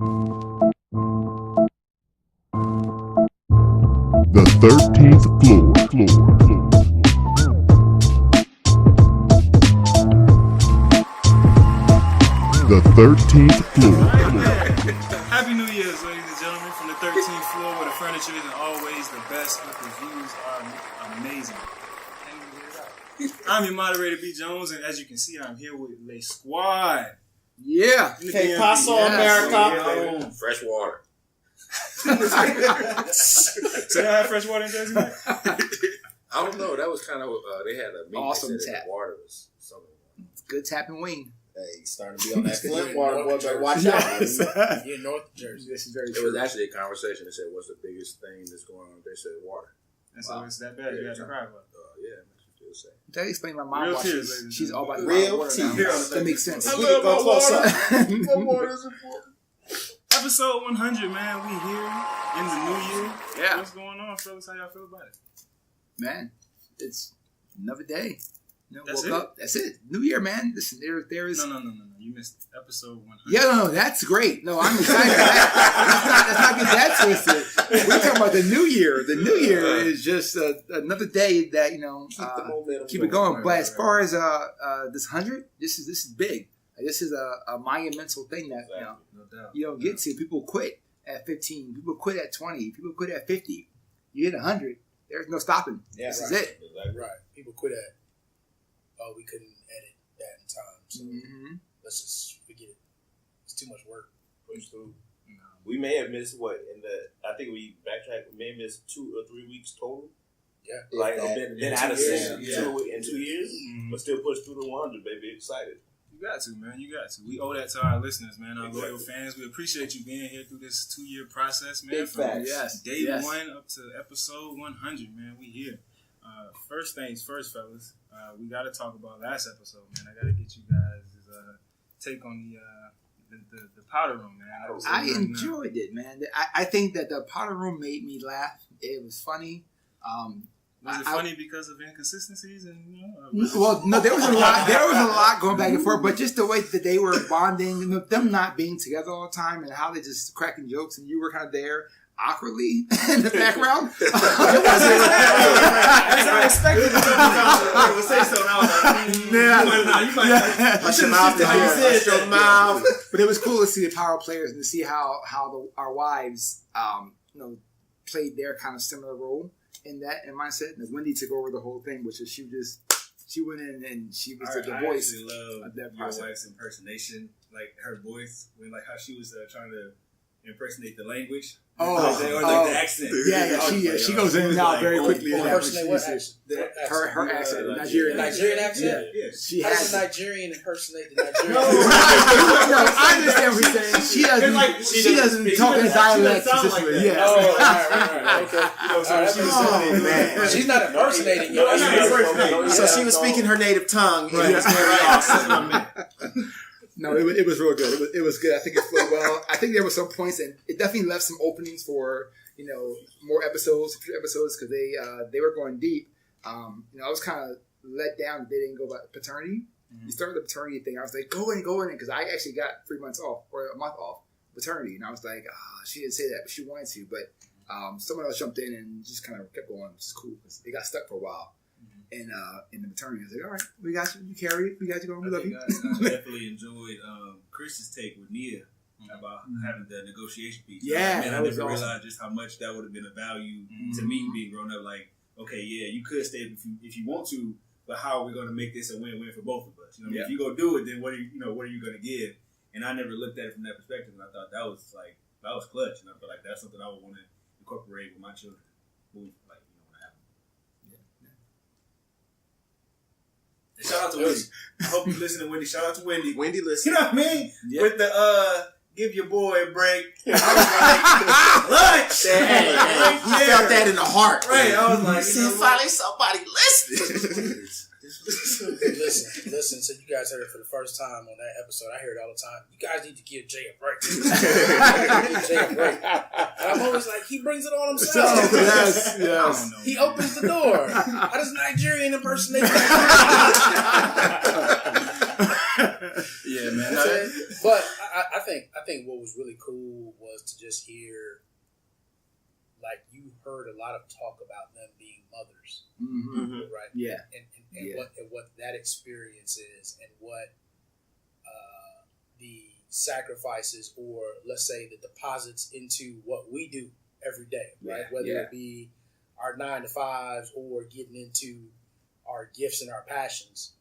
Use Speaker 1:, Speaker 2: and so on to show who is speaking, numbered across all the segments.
Speaker 1: The 13th floor. The 13th floor.
Speaker 2: Happy New Year's, ladies and gentlemen, from the 13th floor where the furniture isn't always the best, but the views are amazing. I'm your moderator, B. Jones, and as you can see, I'm here with Le Squad.
Speaker 3: Yeah.
Speaker 4: Que paso, America?
Speaker 5: Fresh water.
Speaker 2: So y'all have fresh water in Jersey?
Speaker 5: I don't know. That was kind of they had a meeting.
Speaker 3: Awesome
Speaker 5: that
Speaker 3: tap.
Speaker 5: the water was something.
Speaker 3: Good tapping wing.
Speaker 4: Hey, he's starting to be on that Flint water, boy. Better watch out. You're in North Jersey.
Speaker 3: This is very
Speaker 5: It
Speaker 3: true.
Speaker 5: was actually a conversation. They said, "What's the biggest thing that's going on?" They said, "Water."
Speaker 2: And so it's that bad. You have to cry about it.
Speaker 5: Yeah, it makes you feel sad.
Speaker 3: That explains my mom
Speaker 2: Real
Speaker 3: why
Speaker 2: tears,
Speaker 3: she's,
Speaker 2: ladies
Speaker 3: she's
Speaker 2: and
Speaker 3: all about
Speaker 4: Real
Speaker 3: water
Speaker 4: tears.
Speaker 3: now. That makes sense.
Speaker 2: I
Speaker 4: We
Speaker 2: love
Speaker 4: can go
Speaker 2: my
Speaker 4: close
Speaker 2: water.
Speaker 4: up.
Speaker 5: My water is important.
Speaker 2: Episode 100, man. We here in the new year.
Speaker 3: Yeah.
Speaker 2: What's going on, fellas? How y'all feel about it?
Speaker 3: Man, it's another day. You know,
Speaker 2: That's
Speaker 3: woke
Speaker 2: it?
Speaker 3: up. That's it. New year, man. Listen, there is.
Speaker 2: No. You missed episode 100.
Speaker 3: Yeah, no, that's great. No, I'm excited. Let's not get that twisted. We're talking about the new year. The new year is just another day that
Speaker 5: Keep the momentum.
Speaker 3: keep it going. But as far as this 100, this is big. This is a monumental thing that
Speaker 2: No doubt.
Speaker 3: you don't get to. People quit at 15. People quit at 20. People quit at 50. You hit 100. There's no stopping.
Speaker 4: Yeah,
Speaker 3: This
Speaker 4: right.
Speaker 3: is it.
Speaker 4: Right. People quit at, we couldn't edit that in time. So let's just forget it. It's too much work.
Speaker 6: Push through. We may have missed I think we backtracked. We may have missed 2 or 3 weeks total.
Speaker 4: Yeah.
Speaker 6: Like been out of sync
Speaker 4: Yeah.
Speaker 6: in 2 years, but still pushed through the 100. Baby, excited.
Speaker 2: You got to, man. You got to. We owe that to our listeners, man. Our loyal fans. We appreciate you being here through this 2-year process, man.
Speaker 4: Big
Speaker 2: From
Speaker 4: facts.
Speaker 3: Yes.
Speaker 2: day
Speaker 3: Yes.
Speaker 2: 1 up to episode 100, man. We here. First things first, fellas. We got to talk about last episode, man. I got to get you guys' take on the powder room, man. That was
Speaker 3: I
Speaker 2: really nice.
Speaker 3: enjoyed it, man. I think that the powder room made me laugh. It was funny.
Speaker 2: Was it
Speaker 3: I-
Speaker 2: funny because of inconsistencies and
Speaker 3: Well, no, there was a lot. There was a lot going back and forth, but just the way that they were bonding, them not being together all the time, and how they just cracking jokes, and you were kind of there awkwardly in the background.
Speaker 2: That's unexpected. Say so now.
Speaker 4: Hush your mouth to hear. Hush your mouth.
Speaker 3: But it was cool to see the power players and to see how our wives, played their kind of similar role in that mindset. And Wendy took over the whole thing, which is she went in and she was the voice.
Speaker 7: I actually love
Speaker 3: of that
Speaker 7: your
Speaker 3: process.
Speaker 7: wife's impersonation, like her voice, like how she was trying to impersonate the language. Or the accent.
Speaker 3: She goes in and out very quickly. in that, but
Speaker 4: Impersonate what
Speaker 3: she's-
Speaker 4: accent? What
Speaker 3: Her
Speaker 4: accent?
Speaker 3: accent,
Speaker 7: The
Speaker 3: Nigerian.
Speaker 4: Nigerian accent?
Speaker 7: Yeah.
Speaker 3: She
Speaker 4: How does
Speaker 3: has
Speaker 4: a
Speaker 3: it.
Speaker 4: Nigerian impersonate the Nigerian?
Speaker 3: No, I understand what you're saying. She doesn't talk in dialect consistently. Yeah.
Speaker 4: Oh, right. Okay.
Speaker 6: man.
Speaker 4: She's not impersonating you.
Speaker 8: So she was speaking her native tongue. And it was very awesome.
Speaker 3: No, it was real good. It was good. I think it flowed well. I think there were some points, and it definitely left some openings for more episodes, future episodes, because they were going deep. I was kind of let down that they didn't go about paternity. You started the paternity thing. I was like, go in, because I actually got 3 months off or a month off paternity, and I was like, she didn't say that, but she wanted to. But someone else jumped in and just kind of kept going, which is cool because it got stuck for a while. In the maternity, I was like, all right, we got you. You carry it. We got you going. We love you.
Speaker 7: I definitely enjoyed Chris's take with Nia about having the negotiation piece.
Speaker 3: Yeah,
Speaker 7: I
Speaker 3: that was
Speaker 7: never
Speaker 3: awesome.
Speaker 7: realized just how much that would have been a value to me being grown up. Like, okay, yeah, you could stay if you want to, but how are we going to make this a win-win for both of us? If you go do it, then what are you going to give? And I never looked at it from that perspective, and I thought that was clutch, and I feel like that's something I would want to incorporate with my children. When I have them. And shout out to Wendy. I hope you listen to Wendy. Shout out to Wendy.
Speaker 8: Wendy,
Speaker 7: You
Speaker 8: listen.
Speaker 7: know what I mean?
Speaker 3: Yeah.
Speaker 7: With the give your boy a break. I was like, lunch. Right
Speaker 8: He
Speaker 7: there.
Speaker 8: felt that in the heart.
Speaker 7: Right. I was like,
Speaker 8: See, finally somebody listening.
Speaker 4: Listen. So you guys heard it for the first time on that episode. I hear it all the time. You guys need to give Jay a break. Give Jay a break. And I'm always like, he brings it on himself.
Speaker 3: Yes.
Speaker 4: He opens the door. How does Nigerian impersonate?
Speaker 2: Yeah, man.
Speaker 4: But I think what was really cool was to just hear, like, you heard a lot of talk about them being mothers, right?
Speaker 3: Yeah,
Speaker 4: and what that experience is, and what the sacrifices, or let's say the deposits into what we do every day, right? Whether it be our 9 to 5s or getting into our gifts and our passions,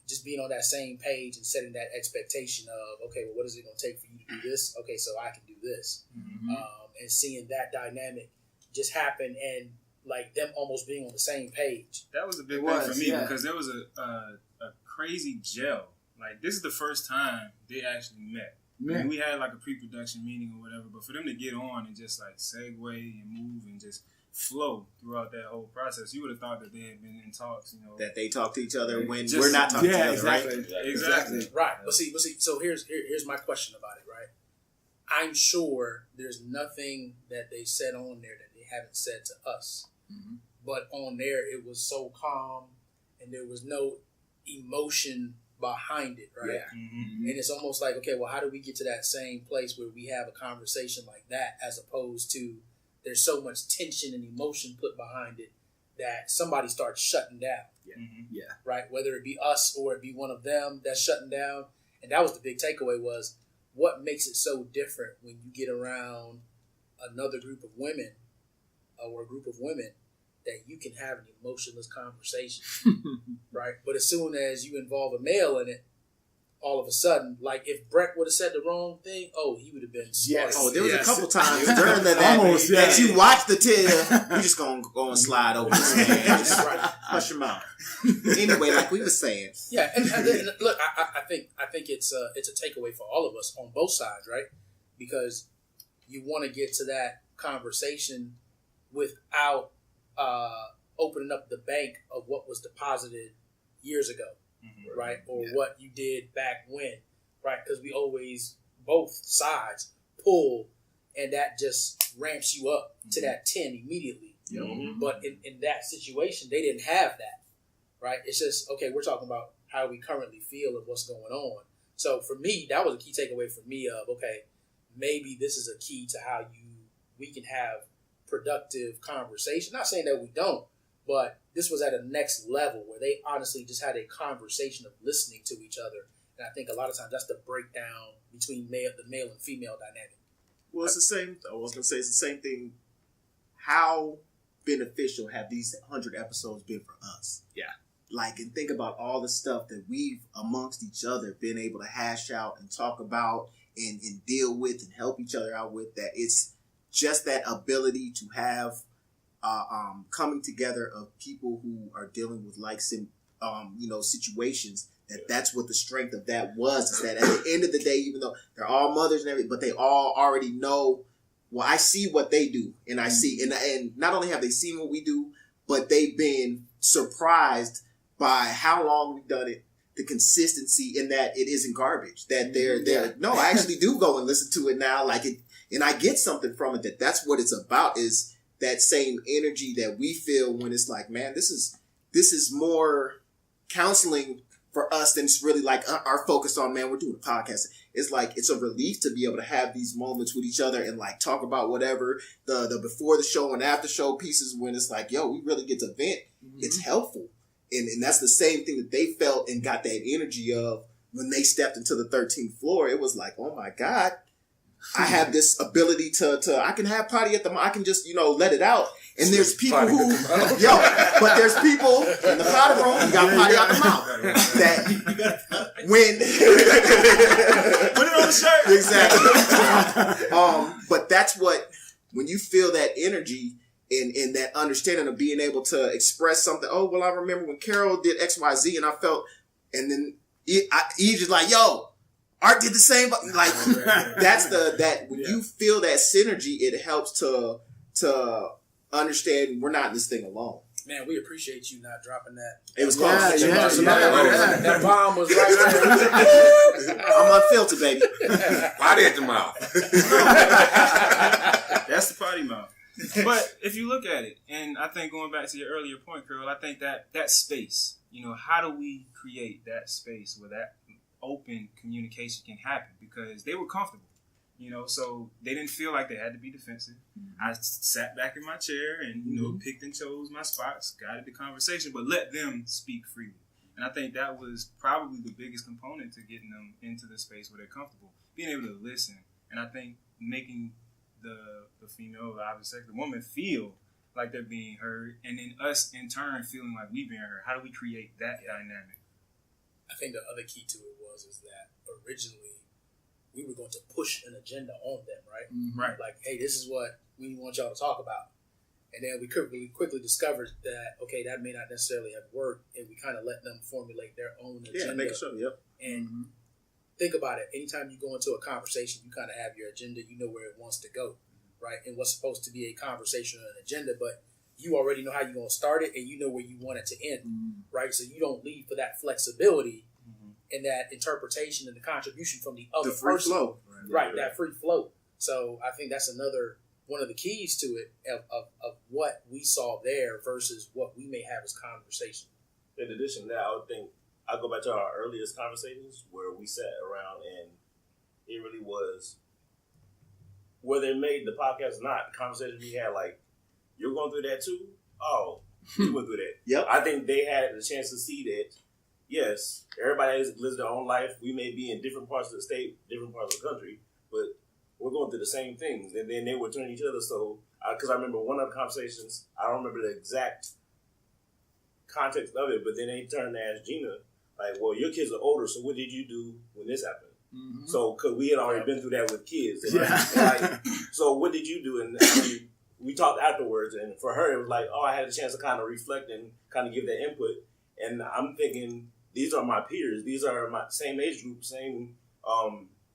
Speaker 4: just being on that same page and setting that expectation of, okay, well, what is it going to take for you to do this? Okay, so I can do this. And seeing that dynamic just happen, and like them almost being on the same page.
Speaker 2: That was a big thing for me because there was a crazy gel. Like, this is the first time they actually met. I mean, we had like a pre-production meeting or whatever, but for them to get on and just like segue and move and just flow throughout that whole process, you would have thought that they had been in talks,
Speaker 8: that they talk to each other when we're not talking to each other, right?
Speaker 2: Exactly.
Speaker 4: Right. But see, so here's my question about it, right? I'm sure there's nothing that they said on there that they haven't said to us. But on there, it was so calm and there was no emotion behind it, right? And it's almost like, okay, well, how do we get to that same place where we have a conversation like that, as opposed to there's so much tension and emotion put behind it that somebody starts shutting down. Right? Whether it be us or it be one of them that's shutting down. And that was the big takeaway, was what makes it so different when you get around another group of women, or a group of women, that you can have an emotionless conversation, right? But as soon as you involve a male in it, all of a sudden, like if Brett would have said the wrong thing, he would have been smart.
Speaker 8: Oh, there was a couple times during that you watched the tail, you just gonna go and slide over this man. Just hush your mouth. Anyway, like we were saying.
Speaker 4: Yeah, and look, I think it's a takeaway for all of us on both sides, right? Because you want to get to that conversation without opening up the bank of what was deposited years ago, right? Or what you did back when, right? Because we always, both sides, pull, and that just ramps you up to that 10 immediately. But in that situation, they didn't have that, right? It's just, okay, we're talking about how we currently feel and what's going on. So for me, that was a key takeaway for me of, okay, maybe this is a key to how we can have productive conversation. Not saying that we don't, but this was at a next level where they honestly just had a conversation of listening to each other. And I think a lot of times that's the breakdown between the male and female dynamic.
Speaker 8: Well, it's the same. I was going to say it's the same thing. How beneficial have these 100 episodes been for us? Yeah. Like, and think about all the stuff that we've amongst each other been able to hash out and talk about and deal with and help each other out with. That it's just that ability to have coming together of people who are dealing with situations. That's what the strength of that was. Is that at the end of the day, even though they're all mothers and everything, but they all already know. Well, I see what they do, and I see, and not only have they seen what we do, but they've been surprised by how long we've done it, the consistency in that it isn't garbage. That they're no, I actually do go and listen to it now, like it, and I get something from it. That's what it's about. Is that same energy that we feel when it's like, man, this is more counseling for us than it's really like our focus on, man, we're doing a podcast. It's like, it's a relief to be able to have these moments with each other and like talk about whatever the before the show and after show pieces when it's like, yo, we really get to vent. It's helpful. And that's the same thing that they felt and got that energy of when they stepped into the 13th floor. It was like, oh my God, I have this ability to I can have potty at I can just, let it out. And there's people but there's people in the potty room, you got potty out the mouth. That when
Speaker 6: put it on the shirt.
Speaker 8: Exactly. But that's when you feel that energy and that understanding of being able to express something. Oh, well, I remember when Carol did XYZ and I felt, and then he's just like, yo, Art did the same. Like, that's when you feel that synergy, it helps to understand we're not in this thing alone.
Speaker 4: Man, we appreciate you not dropping that.
Speaker 8: It was close.
Speaker 4: That bomb was right there.
Speaker 8: I'm unfiltered, baby.
Speaker 5: Potty at the mouth.
Speaker 2: That's the potty mouth. But if you look at it, and I think going back to your earlier point, Carol, I think that space, how do we create that space where that open communication can happen because they were comfortable. So they didn't feel like they had to be defensive. I sat back in my chair and, picked and chose my spots, guided the conversation, but let them speak freely. And I think that was probably the biggest component to getting them into the space where they're comfortable, being able to listen. And I think making the female, the opposite sex, the woman feel like they're being heard, and then us in turn feeling like we're being heard. How do we create that dynamic?
Speaker 4: I think the other key to it is that originally we were going to push an agenda on them, right?
Speaker 3: Mm-hmm.
Speaker 2: Right.
Speaker 4: Like, hey, this is what we want y'all to talk about. And then we quickly discovered that, okay, that may not necessarily have worked, and we kind of let them formulate their own agenda.
Speaker 8: Yeah, make sure, yep.
Speaker 4: And think about it. Anytime you go into a conversation, you kind of have your agenda. You know where it wants to go, right? And what's supposed to be a conversation or an agenda, but you already know how you're going to start it, and you know where you want it to end, right? So you don't leave for that flexibility and that interpretation and the contribution from the other
Speaker 8: free
Speaker 4: person.
Speaker 8: flow.
Speaker 4: Right, that free flow. So I think that's another one of the keys to it of what we saw there versus what we may have as conversation.
Speaker 6: In addition to that, I would think I go back to our earliest conversations where we sat around and it really was, whether it made the podcast or not, the conversation we had, like, you're going through that too? Oh, we went through that.
Speaker 8: Yep.
Speaker 6: I think they had the chance to see that, yes, everybody lives their own life. We may be in different parts of the state, different parts of the country, but we're going through the same things. And then they would turn each other. So, because I remember one of the conversations, I don't remember the exact context of it, but then they turned to ask Gina, like, well, your kids are older, so what did you do when this happened? Mm-hmm. So, because we had already been through that with kids. And so what did you do? And we talked afterwards, and for her, it was like, oh, I had a chance to kind of reflect and kind of give that input. And I'm thinking, these are my peers. These are my same age group,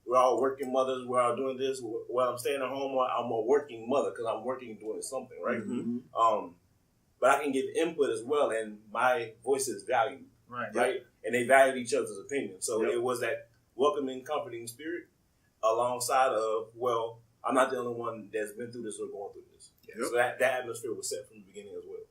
Speaker 6: we're all working mothers. We're all doing this. While I'm staying at home, I'm a working mother because I'm working doing something, right? Mm-hmm. But I can give input as well, and my voice is valued, right? And they valued each other's opinion. So it was that welcoming, comforting spirit alongside of, well, I'm not the only one that's been through this or going through this. Yep. So that atmosphere was set from the beginning as well.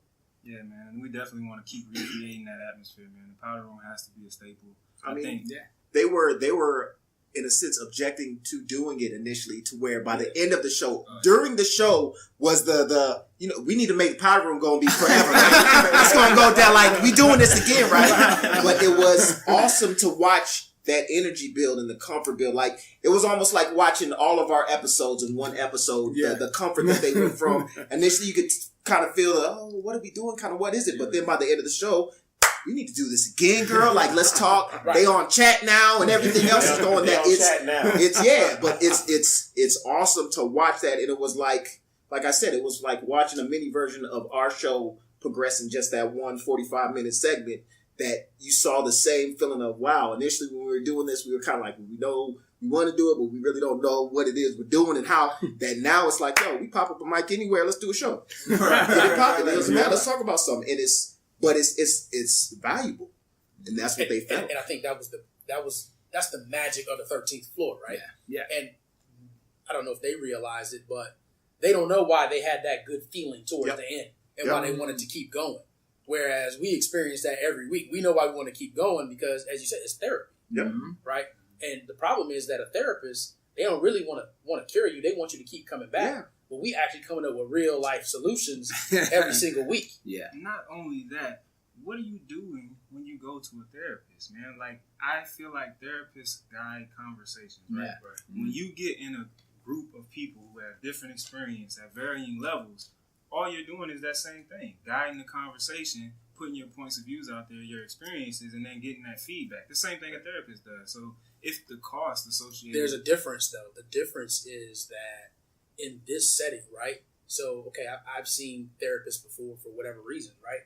Speaker 2: Yeah, man. And we definitely want to keep recreating that atmosphere, man. The powder room has to be a staple.
Speaker 8: I think they were in a sense objecting to doing it initially, to where by the end of the show, during the show was the we need to make the powder room gonna be forever. Right? It's gonna go down like we doing this again, right? But it was awesome to watch that energy build and the comfort build. Like it was almost like watching all of our episodes in one episode. The comfort that they went from. Initially, you could kind of feel, what are we doing? Kind of what is it? But then by the end of the show, we need to do this again, girl. Like, let's talk. They on chat now, and everything else is going. It's awesome to watch that, and it was like I said, it was like watching a mini version of our show progress in just that 145-minute segment. That you saw the same feeling of wow. Initially, when we were doing this, we were kind of like, we know we want to do it, but we really don't know what it is we're doing and how. That now it's like, yo, we pop up a mic anywhere. Let's do a show. Get it popping. It doesn't matter. Let's talk about something, and it's valuable, and that's what they felt.
Speaker 4: And I think that's the magic of the 13th floor, right?
Speaker 3: Yeah.
Speaker 4: And I don't know if they realized it, but they don't know why they had that good feeling towards the end and why they wanted to keep going. Whereas we experience that every week. We know why we want to keep going because, as you said, it's therapy, right? And the problem is that a therapist, they don't really want to cure you. They want you to keep coming back. Yeah. But we actually coming up with real life solutions every single week. Yeah.
Speaker 2: Not only that, what are you doing when you go to a therapist, man? Like, I feel like therapists guide conversations, right? Yeah. When you get in a group of people who have different experience at varying levels, all you're doing is that same thing, guiding the conversation, putting your points of views out there, your experiences, and then getting that feedback. The same thing a therapist does. So if the cost associated...
Speaker 4: There's a difference, though. The difference is that in this setting, right? So, okay, I've seen therapists before for whatever reason, right?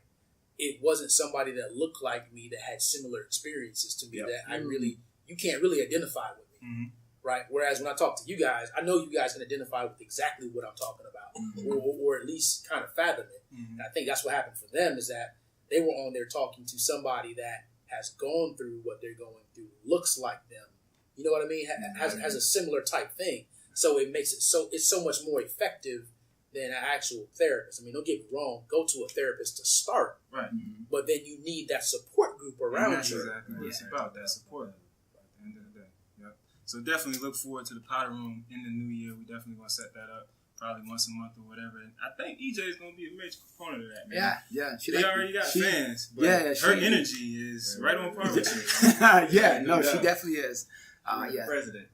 Speaker 4: It wasn't somebody that looked like me that had similar experiences to me that you can't really identify with me. Mm-hmm. Right. Whereas when I talk to you guys, I know you guys can identify with exactly what I'm talking about, or at least kind of fathom it. Mm-hmm. And I think that's what happened for them is that they were on there talking to somebody that has gone through what they're going through, looks like them. You know what I mean? Has a similar type thing. So it makes it's so much more effective than an actual therapist. I mean, don't get me wrong. Go to a therapist to start, right? Mm-hmm. But then you need that support group around you.
Speaker 2: Exactly what it's about. That support. So definitely look forward to the powder room in the new year. We definitely gonna set that up probably once a month or whatever. And I think EJ is gonna be a major component of that, man.
Speaker 3: Yeah.
Speaker 2: She already got fans, but her energy is right on par with you.
Speaker 3: Yeah, no, she definitely is. Yeah.
Speaker 7: President.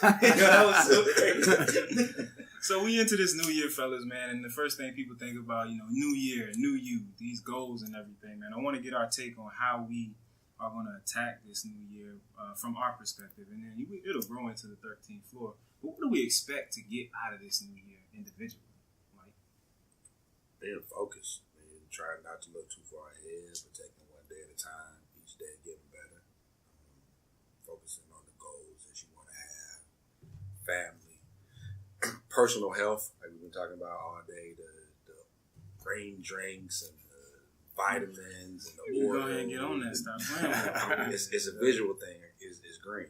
Speaker 2: That was so crazy. So we into this new year, fellas, man, and the first thing people think about, new year, new you, these goals and everything, man. I want to get our take on how we are going to attack this new year from our perspective, and then it'll grow into the 13th floor. But what do we expect to get out of this new year individually? Like,
Speaker 5: being focused, trying not to look too far ahead, but taking one day at a time, each day getting better, focusing on the goals that you want to have, family, personal health, like we've been talking about all day, the green drinks and the vitamins and the
Speaker 2: you
Speaker 5: oil.
Speaker 2: go ahead and get on that stuff. Man.
Speaker 5: It's a visual thing. It's green.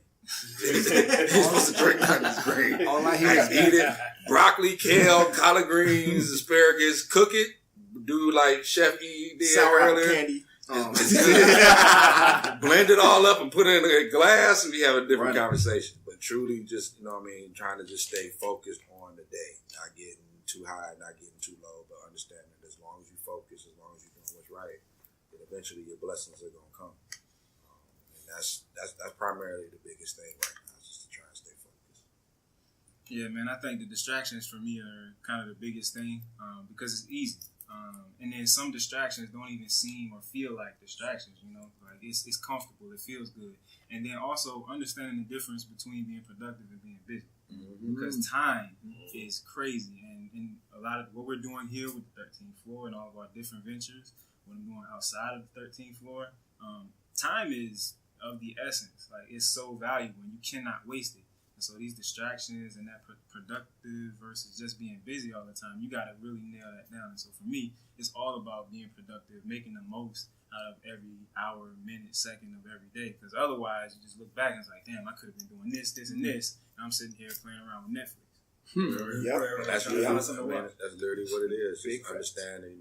Speaker 5: You're supposed to drink that. It's green.
Speaker 3: All I hear is
Speaker 5: eat it. Broccoli, kale, collard greens, asparagus. Cook it. Do like Chef E did
Speaker 8: sour apple
Speaker 5: earlier.
Speaker 8: candy.
Speaker 5: Blend it all up and put it in a glass, and we have a different conversation. But truly, just trying to just stay focused on the day, not getting too high, not getting too low, but understanding that as long as you focus, as long as you're doing what's right, then eventually your blessings are gonna come. And that's primarily the biggest thing right now, is just to try and stay focused.
Speaker 2: Yeah, man, I think the distractions for me are kind of the biggest thing because it's easy. And then some distractions don't even seem or feel like distractions, like it's comfortable, it feels good. And then also understanding the difference between being productive and being busy. Because time is crazy. And a lot of what we're doing here with the 13th floor and all of our different ventures, what I'm doing outside of the 13th floor, time is of the essence. Like, it's so valuable and you cannot waste it. And so these distractions and that productive versus just being busy all the time, you got to really nail that down. And so for me, it's all about being productive, making the most out of every hour, minute, second of every day. Because otherwise, you just look back and it's like, damn, I could have been doing this, this, and this. And I'm sitting here playing around with Netflix.
Speaker 5: That's literally what it is. Just understanding,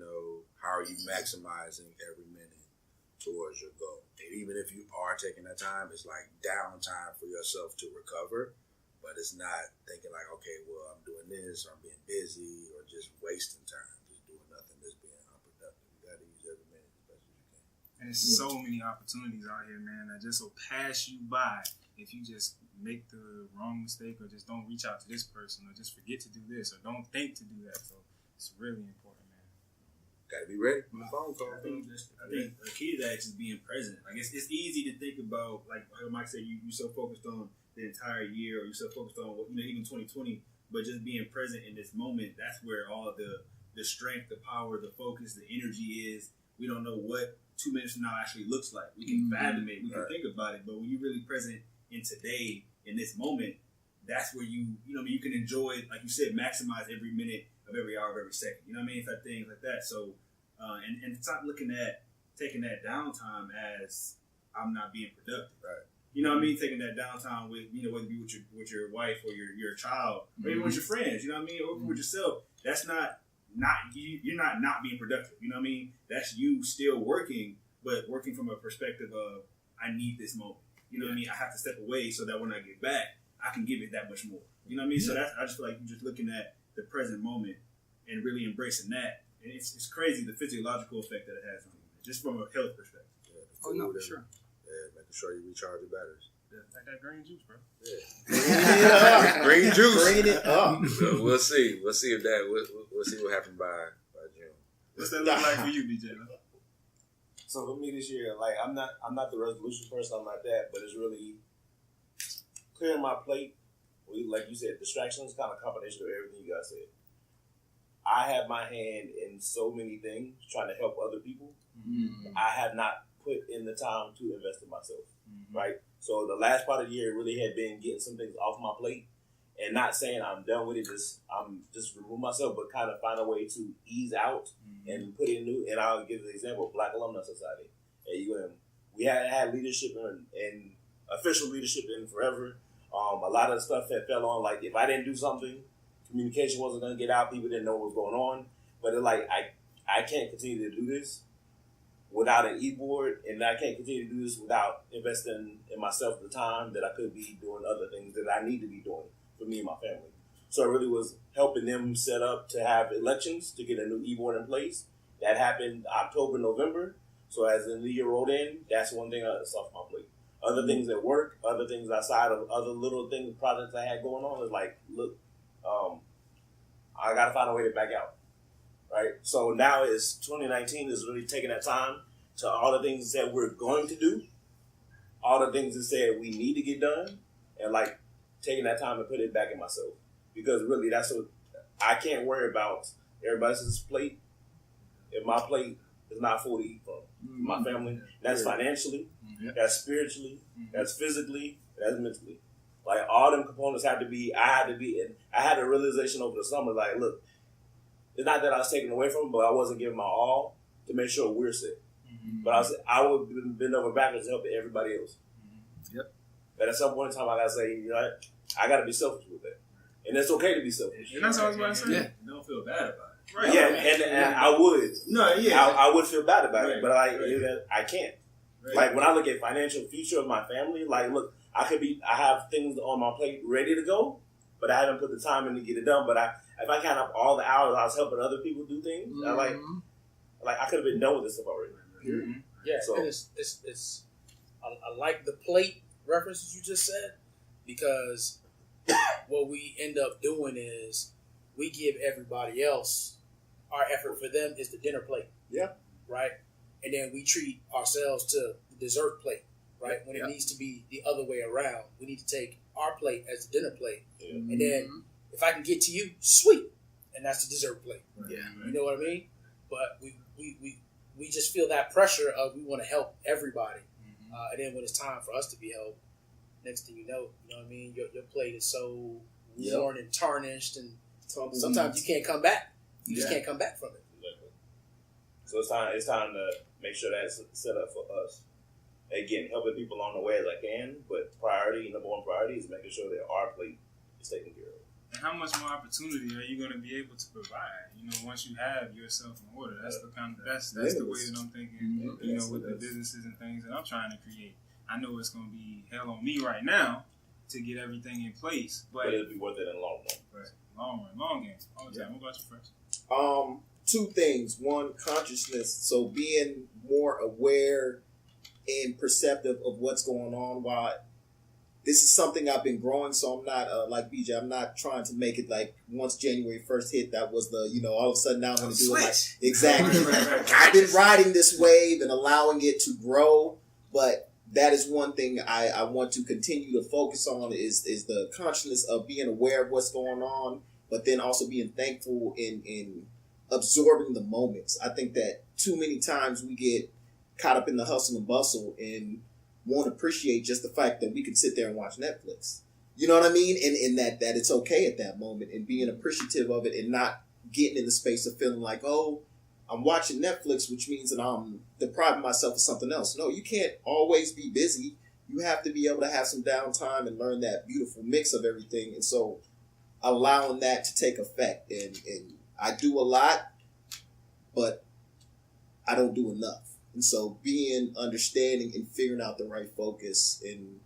Speaker 5: how are you maximizing every minute towards your goal. And even if you are taking that time, it's like downtime for yourself to recover. But it's not thinking like, okay, well, I'm doing this, or I'm being busy, or just wasting time, just doing nothing, just being unproductive. You got to use every minute as best as you can.
Speaker 2: And there's so many opportunities out here, man, that just will pass you by if you just make the wrong mistake, or just don't reach out to this person, or just forget to do this, or don't think to do that. So it's really important, man.
Speaker 5: Got to be ready for the phone call.
Speaker 7: I think the key to that is being present. Like, it's easy to think about, like Mike said, you're so focused on the entire year, or you're so focused on even 2020, but just being present in this moment. That's where all the strength, the power, the focus, the energy is. We don't know what 2 minutes from now actually looks like. We can fathom it, we can think about it, but when you're really present in today, in this moment, that's where you can enjoy, like you said, maximize every minute of every hour of every second. You know what I mean? It's like things like that. So, and stop looking at taking that downtime as I'm not being productive.
Speaker 5: Right.
Speaker 7: You know what I mean? Taking that downtime with, whether it be with your wife or your child, or even with your friends, you know what I mean? Or with yourself. That's not you're not being productive. You know what I mean? That's you still working, but working from a perspective of, I need this moment. You know what I mean? I have to step away so that when I get back, I can give it that much more. You know what I mean? So I just feel like you're just looking at the present moment and really embracing that. And it's crazy the physiological effect that it has on you, just from a health perspective.
Speaker 3: Oh, no, for sure.
Speaker 5: Yeah, making sure you recharge your batteries.
Speaker 2: Like that green juice, bro.
Speaker 5: Yeah. Green juice.
Speaker 8: Green it up.
Speaker 5: So we'll see. We'll see if that. We'll see what happens by June.
Speaker 2: What's that look like for you, BJ?
Speaker 6: So for me this year, like I'm not the resolution person. I'm not that, but it's really clearing my plate. Like you said, distractions, kind of combination of everything you guys said. I have my hand in so many things trying to help other people. I have not put in the time to invest in myself, right? So the last part of the year really had been getting some things off my plate, and not saying I'm done with it. I'm just remove myself, but kind of find a way to ease out and put in new. And I'll give an example: Black Alumni Society at UM. We hadn't had leadership and official leadership in forever. A lot of the stuff that fell on, like if I didn't do something, communication wasn't going to get out. People didn't know what was going on. But it's like I can't continue to do this without an e-board, and I can't continue to do this without investing in myself the time that I could be doing other things that I need to be doing for me and my family. So it really was helping them set up to have elections to get a new e-board in place. That happened October, November. So as the new year rolled in, that's one thing that's off my plate. Other things at work, other things outside of other little things, projects I had going on is like, look, I got to find a way to back out. Right? So now it's 2019 is really taking that time to all the things that we're going to do, all the things that said we need to get done, and like taking that time to put it back in myself. Because really that's what I can't worry about everybody else's plate if my plate is not full to eat from. My family, that's financially, that's spiritually, that's physically, that's mentally. Like all them components have to be, I had a realization over the summer, like, look, it's not that I was taking away from them, but I wasn't giving my all to make sure we're set. But I would bend over backwards to help everybody else.
Speaker 3: Yep.
Speaker 6: But at some point in time, I got to say, you know, I got to be selfish with that. And it's okay to be selfish.
Speaker 2: And that's what I was about to say.
Speaker 7: Yeah. Don't feel bad about it.
Speaker 2: Right.
Speaker 6: Yeah, and I would.
Speaker 7: No, yeah.
Speaker 6: I would feel bad about it, but
Speaker 7: Right.
Speaker 6: I can't.
Speaker 7: Right.
Speaker 6: Like when I look at financial future of my family, like look, I have things on my plate ready to go, but I haven't put the time in to get it done. But if I count up all the hours I was helping other people do things, I I could have been done with this stuff already.
Speaker 4: Yeah,
Speaker 6: So-
Speaker 4: and it's I like the plate references you just said, because what we end up doing is we give everybody else, our effort for them is the dinner plate.
Speaker 8: Yeah.
Speaker 4: Right? And then we treat ourselves to the dessert plate, right? When it needs to be the other way around. We need to take our plate as the dinner plate.
Speaker 6: Yeah.
Speaker 4: And then if I can get to you, sweet. And that's the dessert plate.
Speaker 3: Yeah.
Speaker 4: You know what I mean? But we just feel that pressure of we want to help everybody. And then when it's time for us to be helped, next thing you know what I mean? Your plate is so worn and tarnished, and sometimes you can't come back. You just can't come back from it.
Speaker 6: Exactly. So it's time to make sure that's set up for us. Again, helping people along the way as I can, but number one priority is making sure that our plate is taken care of.
Speaker 2: And how much more opportunity are you going to be able to provide? You know, once you have yourself in order, that's the kind of that's the way that I'm thinking. You know, with the businesses and things that I'm trying to create, I know it's going to be hell on me right now to get everything in place, but
Speaker 6: it'll be worth it in the long run.
Speaker 2: Right. Long game, all the time. What about you first?
Speaker 8: Two things. One, consciousness. So being more aware and perceptive of what's going on. While this is something I've been growing, so I'm not like BJ. I'm not trying to make it like once January 1st hit, that was the all of a sudden now I'm going to do it. Like, exactly. I've been riding this wave and allowing it to grow, but that is one thing I want to continue to focus on is the consciousness of being aware of what's going on, but then also being thankful in absorbing the moments. I think that too many times we get caught up in the hustle and bustle and won't appreciate just the fact that we can sit there and watch Netflix. You know what I mean? And that it's okay at that moment, and being appreciative of it and not getting in the space of feeling like, oh, I'm watching Netflix, which means that I'm depriving myself of something else. No, you can't always be busy. You have to be able to have some downtime and learn that beautiful mix of everything. And so allowing that to take effect. And I do a lot, but I don't do enough. And so being understanding and figuring out the right focus and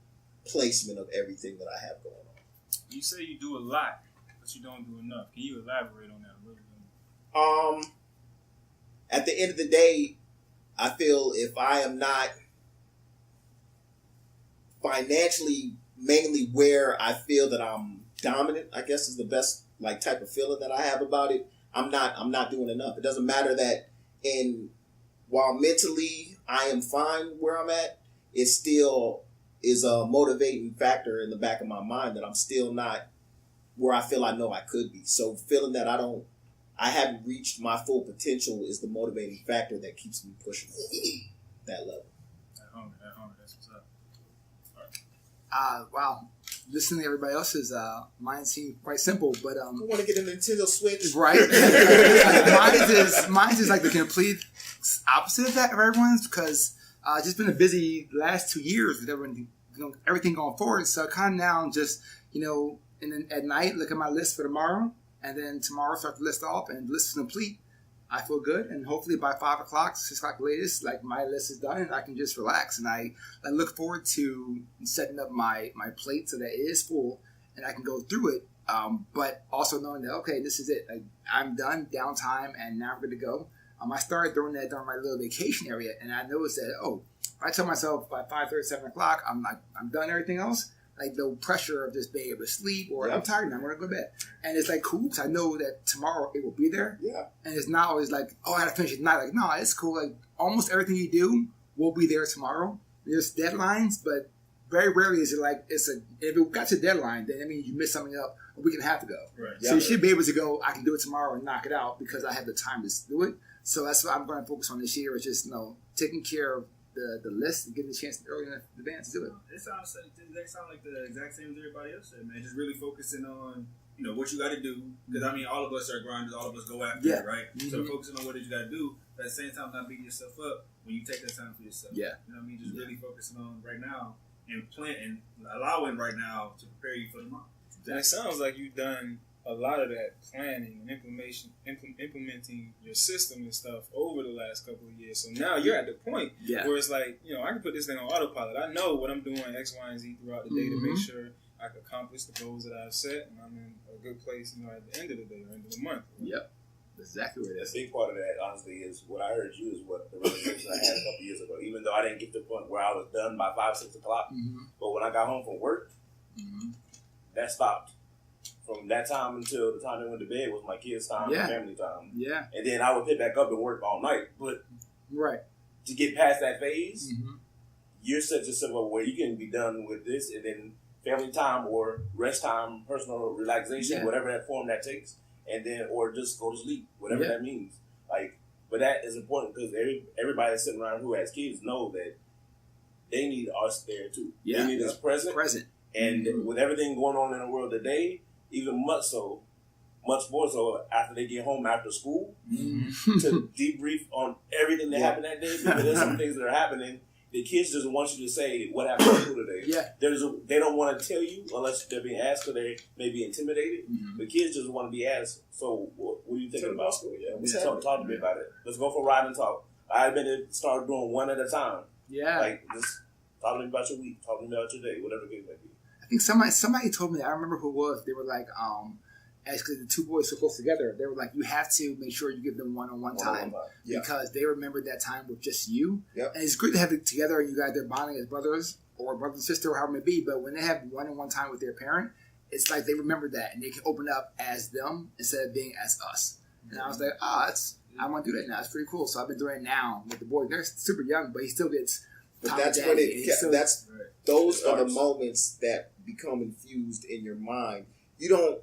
Speaker 8: placement of everything that I have going on.
Speaker 2: You say you do a lot, but you don't do enough. Can you elaborate on that a little bit?
Speaker 8: At the end of the day, I feel if I am not financially mainly where I feel that I'm dominant, I guess is the best type of feeling that I have about it, I'm not doing enough. It doesn't matter that while mentally I am fine where I'm at, it still is a motivating factor in the back of my mind that I'm still not where I feel I know I could be. So feeling that I haven't reached my full potential is the motivating factor that keeps me pushing that level.
Speaker 2: That hunger, that's what's up.
Speaker 3: Wow. Listening to everybody else's, mine seems quite simple, but
Speaker 8: I want to get a Nintendo Switch,
Speaker 3: right? Mine's is like the complete opposite of that of everyone's, because just been a busy last 2 years with everything going forward. So kind of now just and then at night look at my list for tomorrow, and then tomorrow start the list off, and the list is complete. I feel good, and hopefully by 5 o'clock, 6 o'clock latest, like my list is done, and I can just relax. And I look forward to setting up my plate so that it is full, and I can go through it. But also knowing that, okay, this is it. Like, I'm done, downtime, and now I'm good to go. I started doing that during my little vacation area, and I noticed that, I tell myself by 5:30, 7 o'clock, I'm done everything else. Like, the pressure of just being able to sleep, or I'm tired now, I'm going to go to bed. And it's like cool, because I know that tomorrow it will be there.
Speaker 8: Yeah.
Speaker 3: And it's not always like, I got to finish it tonight. Like, no, it's cool. Like, almost everything you do will be there tomorrow. There's deadlines, but very rarely is it like, if it got to deadline, then that means you missed something up a week and a half ago.
Speaker 2: Right.
Speaker 3: So you should be able to go, I can do it tomorrow and knock it out because I have the time to do it. So that's what I'm going to focus on this year, is just, taking care of the list and getting the chance early in advance to do it.
Speaker 7: It sounds like the exact same as everybody else said, man. Just really focusing on, what you got to do. Because, all of us are grinders. All of us go after it, right? Mm-hmm. So focusing on what it you got to do, but at the same time, not beating yourself up when you take that time for yourself.
Speaker 3: Yeah.
Speaker 7: You know what I mean? Just really focusing on right now and allowing right now to prepare you for tomorrow.
Speaker 2: And it sounds like you've done a lot of that planning and implementing your system and stuff over the last couple of years. So now you're at the point where it's like, I can put this thing on autopilot. I know what I'm doing X, Y, and Z throughout the day to make sure I can accomplish the goals that I've set, and I'm in a good place, at the end of the day or end of the month.
Speaker 3: Yep. Exactly what it is.
Speaker 6: A big part of that, honestly, is what I heard you is what the realization I had a couple years ago. Even though I didn't get to the point where I was done by 5, 6 o'clock, but when I got home from work, that stopped. From that time until the time they went to bed was my kids' time and family time. Yeah. And then I would pick back up and work all night. But to get past that phase, you're set yourself up where you can be done with this, and then family time or rest time, personal relaxation, whatever that form that takes, and then or just go to sleep, whatever that means. But that is important because everybody that's sitting around who has kids know that they need us there too. They need us present. And with everything going on in the world today, even much more so after they get home after school, to debrief on everything that happened that day, because there's some things that are happening. The kids just want you to say what happened at school today. They don't want to tell you unless they're being asked, because they may be intimidated. The kids just want to be asked, so what are you thinking about school? Talk to me about it. Let's go for a ride and talk. I've been to start doing one at a time. Just talk to me about your week, talk to me about your day, whatever the case may be.
Speaker 3: I think somebody told me, I remember who it was, they were like, actually the two boys were close together, they were like, you have to make sure you give them one-on-one time because they remember that time with just you. And it's great to have it together and you guys are bonding as brothers or brother and sister or however it may be, but when they have one-on-one time with their parent, it's like they remember that and they can open up as them instead of being as us. And I was like, I want to do that now. It's pretty cool. So I've been doing it now with the boys. They're super young, but he still gets
Speaker 8: But that's when those are the moments that become infused in your mind. You don't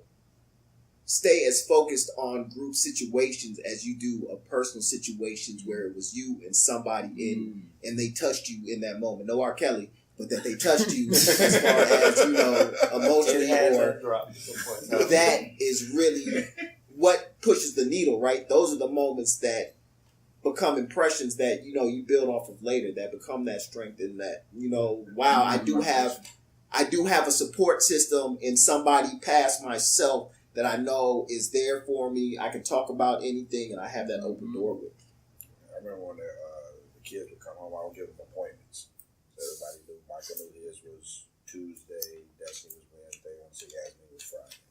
Speaker 8: stay as focused on group situations as you do of personal situations where it was you and somebody and they touched you in that moment. No R. Kelly, but that they touched you as far as, emotionally or that is really what pushes the needle, right? Those are the moments that become impressions that you build off of later, that become that strength, and that wow, I do have a support system in somebody past myself that I know is there for me. I can talk about anything, and I have that open door with.
Speaker 5: I remember when the kids would come home, I would give them appointments. So everybody knew Michael knew his was Tuesday, Destiny was Wednesday, and Yasmin was Friday.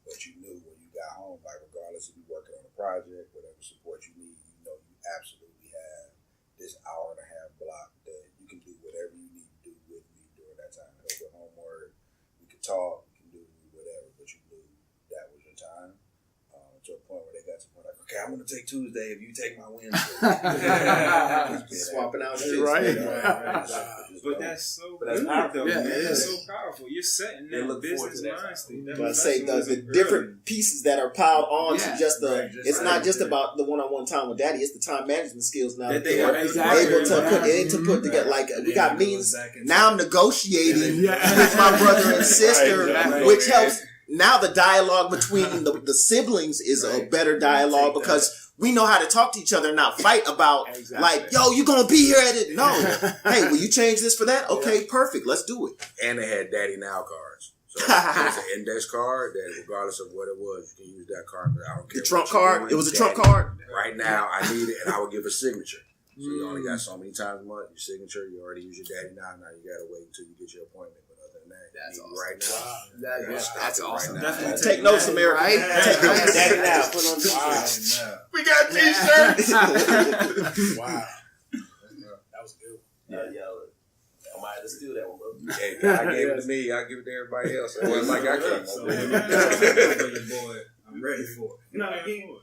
Speaker 5: But you knew when you got home, like regardless if you're working on a project, whatever support you need, you absolutely have this hour and a half block that you can do whatever you need to do with me during that time. Help with homework, we could talk, we can do whatever, but you knew that was your time. To a point where they got to the point like, okay, I'm going to take Tuesday if you take my Wednesday.
Speaker 8: Swapping out shit.
Speaker 3: Right.
Speaker 2: But that's so good, though. That's so powerful. You're setting that business mind state.
Speaker 8: But I say the different pieces that are piled on to just it's not just about the one-on-one time with daddy, it's the time management skills now that they are able to put together. Like, we got means. Now I'm negotiating with my brother and sister, which helps. Now the dialogue between the siblings is a better dialogue because we know how to talk to each other and not fight about like, yo, you gonna be here at it? No. Hey, will you change this for that? Okay, perfect. Let's do it.
Speaker 5: And they had Daddy Now cards. So it's an index card that, regardless of what it was, you can use that card. But I don't care.
Speaker 8: The trump
Speaker 5: what you're
Speaker 8: card.
Speaker 5: doing,
Speaker 8: It was a
Speaker 5: Daddy,
Speaker 8: trump card.
Speaker 5: Right now, I need it, and I will give a signature. So you only got so many times a month. Your signature, you already use your daddy now. Now you got to wait until you get your appointment. But other than that,
Speaker 3: That's
Speaker 5: you need
Speaker 3: awesome.
Speaker 5: right now.
Speaker 3: That's awesome.
Speaker 5: Right now.
Speaker 2: Definitely
Speaker 8: Take notes, America.
Speaker 3: Right?
Speaker 8: Take notes.
Speaker 6: Daddy now, put on t-shirts.
Speaker 8: We got t-shirts.
Speaker 4: Wow. That was good.
Speaker 6: Yeah, I might have to steal that one, bro.
Speaker 5: Hey, God gave it to me. I give it to everybody else. It wasn't like I came
Speaker 7: So,
Speaker 5: up with
Speaker 7: boy,
Speaker 5: it.
Speaker 7: I'm ready for it.
Speaker 6: You know what I mean?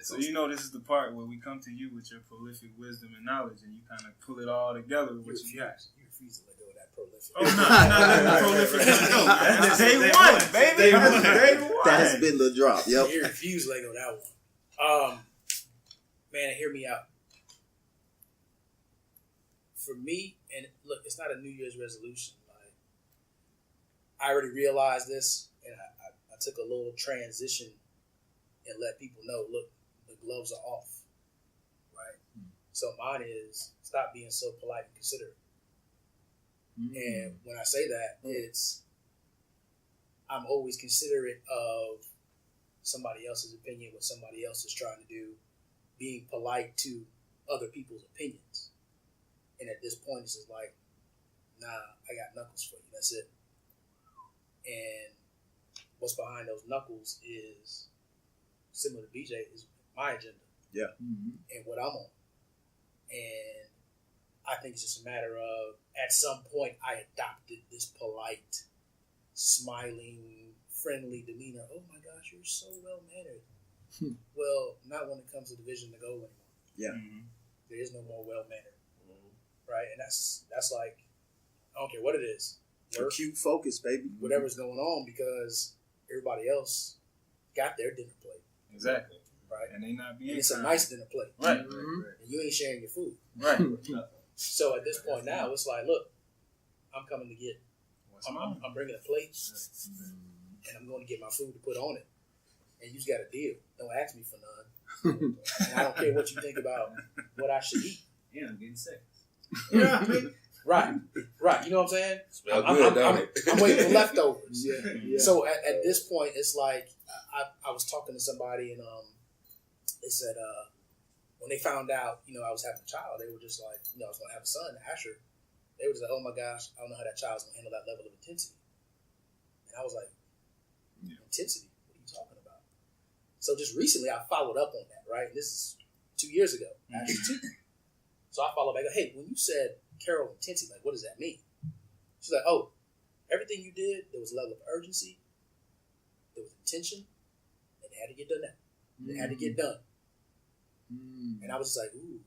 Speaker 2: So you know this is the part where we come to you with your prolific wisdom and knowledge, and you kind of pull it all together with what you got.
Speaker 4: You refuse to let go of that prolific.
Speaker 2: Oh no, prolific. That's day one, baby. That's day one.
Speaker 8: That has been the drop. Yep.
Speaker 4: You refuse to let go of that one. Man, hear me out. For me, and look, it's not a New Year's resolution. Like, I already realized this, and I took a little transition and let people know, look, the gloves are off, right? So mine is stop being so polite and considerate. And when I say that, it's I'm always considerate of somebody else's opinion, what somebody else is trying to do, being polite to other people's opinions. And at this point, it's just like, nah, I got knuckles for you. That's it. And what's behind those knuckles is similar to BJ, is my agenda.
Speaker 8: Yeah.
Speaker 4: And what I'm on. And I think it's just a matter of, at some point, I adopted this polite, smiling, friendly demeanor. Oh my gosh, you're so well-mannered. Well, not when it comes to division to goal anymore.
Speaker 8: Yeah.
Speaker 4: There is no more well-mannered. Right? And that's like, I don't care what it is. Work,
Speaker 8: Acute focus, baby.
Speaker 4: whatever's going on, because everybody else got their dinner plate.
Speaker 2: Exactly.
Speaker 4: Right?
Speaker 2: And they not being
Speaker 4: And it's a
Speaker 2: kind.
Speaker 4: nice dinner plate.
Speaker 2: Right.
Speaker 4: And you ain't sharing your food.
Speaker 2: Right.
Speaker 4: So at this point now, it's like, look, I'm coming to get, I'm bringing a plate, and I'm going to get my food to put on it. And you just got a deal. Don't ask me for none. And I don't care what you think about what I should eat.
Speaker 7: Yeah, I'm getting sick.
Speaker 4: Yeah, right. You know what I'm saying?
Speaker 5: Smell good, don't it?
Speaker 4: I'm waiting for leftovers.
Speaker 3: Yeah.
Speaker 4: So at this point, it's like I was talking to somebody, and they said when they found out, I was having a child, they were just like, I was going to have a son, Asher. They were just like, oh my gosh, I don't know how that child's going to handle that level of intensity. And I was like, intensity? What are you talking about? So just recently, I followed up on that. Right, this is 2 years ago. Actually, 2. So I followed back. Hey, when you said Carol intensity, like, what does that mean? She's like, oh, everything you did, there was a level of urgency, there was intention, and it had to get done now. It had to get done. And I was just like, ooh.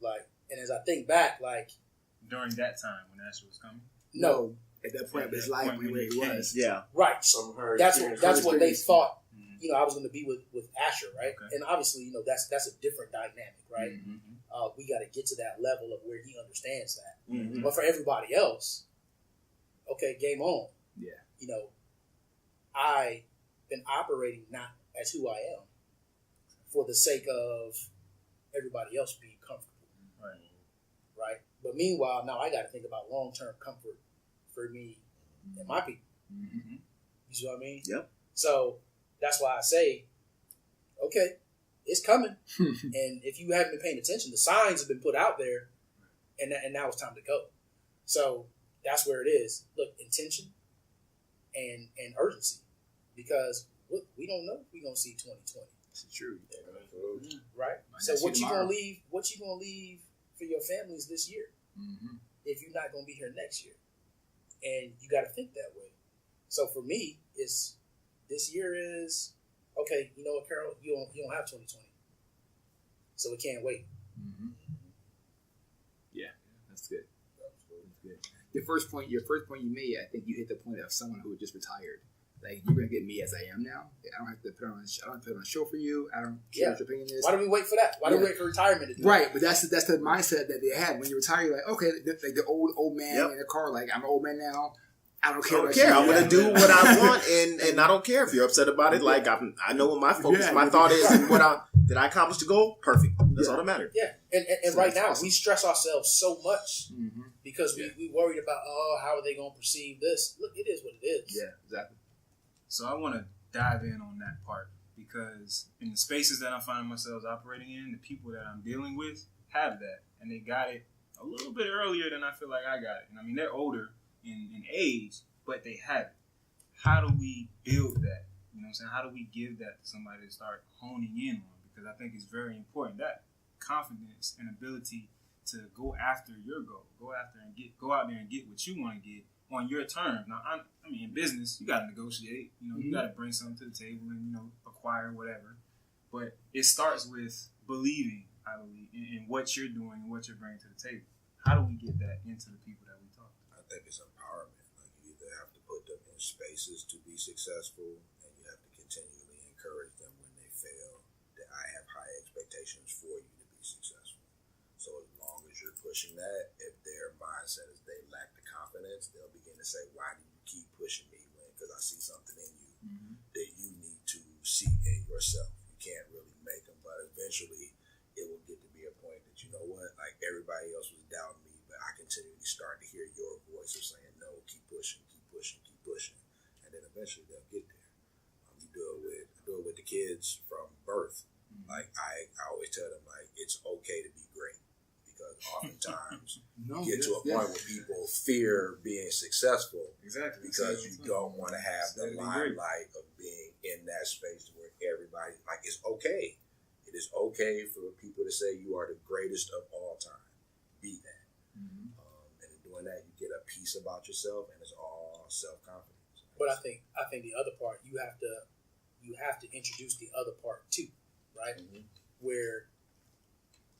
Speaker 4: Like, and as I think back, like,
Speaker 2: During that time when Asher was coming.
Speaker 4: no.
Speaker 3: At that point of his life, where he was.
Speaker 8: Yeah.
Speaker 4: Right.
Speaker 6: From her
Speaker 4: That's
Speaker 6: experience.
Speaker 4: what they thought,
Speaker 2: Mm-hmm.
Speaker 4: I was going to be with Asher, right?
Speaker 2: Okay.
Speaker 4: And obviously, that's a different dynamic, right?
Speaker 2: Mm-hmm.
Speaker 4: We got to get to that level of where he understands that.
Speaker 6: Mhm.
Speaker 4: But for everybody else, okay, game on.
Speaker 3: Yeah.
Speaker 4: I've been operating not as who I am for the sake of everybody else being comfortable. Right? But meanwhile, now I got to think about long-term comfort for me and my people.
Speaker 2: Mm-hmm.
Speaker 4: You see what I mean?
Speaker 8: Yep.
Speaker 4: So that's why I say, okay, it's coming. And if you haven't been paying attention, the signs have been put out there, and now it's time to go. So that's where it is. Look, intention and urgency, because look, we don't know if we're gonna see 2020.
Speaker 3: It's true.
Speaker 4: Right?
Speaker 3: Might
Speaker 4: So
Speaker 3: not see
Speaker 4: what you
Speaker 3: tomorrow.
Speaker 4: gonna leave? What you gonna leave for your families this year? If you're not gonna be here next year, and you got to think that way. So for me, it's this year is okay. You know what, Carol? You don't have 2020, so it can't wait.
Speaker 3: Yeah, that's good. That's good. Your first point you made, I think you hit the point of someone who had just retired. Like, you're gonna get me as I am now. I don't have to put on a show for you. I don't care what your opinion is.
Speaker 4: Why do we wait for that? Why do we wait for retirement to do
Speaker 3: Right,
Speaker 4: that?
Speaker 3: but that's the mindset that they had when you retire. You're like, okay, like the old man in the car. Like, I'm an old man now. I don't care.
Speaker 8: I'm gonna do what I want, and I don't care if you're upset about it. Like, I know what my focus, my thought is, and did I accomplish the goal? Perfect. That's all that matters.
Speaker 4: Yeah, and right now we stress ourselves so much because we worried about, how are they going to perceive this? Look, it is what it is.
Speaker 3: Yeah, exactly.
Speaker 2: So I want to dive in on that part because in the spaces that I'm finding myself operating in, the people that I'm dealing with have that, and they got it a little bit earlier than I feel like I got it. And I mean, they're older in age, but they have it. How do we build that? You know what I'm saying? How do we give that to somebody to start honing in on? Because I think it's very important, that confidence and ability to go after your goal, go out there and get what you want to get on your terms. Now, I mean, in business, you got to negotiate. You know, you got to bring something to the table and acquire whatever. But it starts with believing, I believe, in what you're doing and what you're bringing to the table. How do we get that into the people that we talk to?
Speaker 5: I think it's empowerment. Like, you either have to put them in spaces to be successful, and you have to continually encourage them when they fail. That I have high expectations for you to be successful. So as long as you're pushing that, if their mindset is they lack the confidence, they'll begin to say, why do you keep pushing me? Because I see something in you that you need to see in yourself. You can't really make them, but eventually it will get to be a point that, you know what, like everybody else was doubting me, but I continually start to hear your voice of saying, no, keep pushing, keep pushing, keep pushing. And then eventually they'll get there. You do it with the kids from birth. Like I always tell them, like, it's okay to be great. Because oftentimes you get to a point where people fear being successful.
Speaker 2: Exactly.
Speaker 5: Because you don't want to have the limelight of being in that space where everybody, like, it's okay. It is okay for people to say you are the greatest of all time. Be that. And in doing that, you get a piece about yourself, and it's all self-confidence.
Speaker 4: But I think the other part, you have to introduce the other part too, right? Where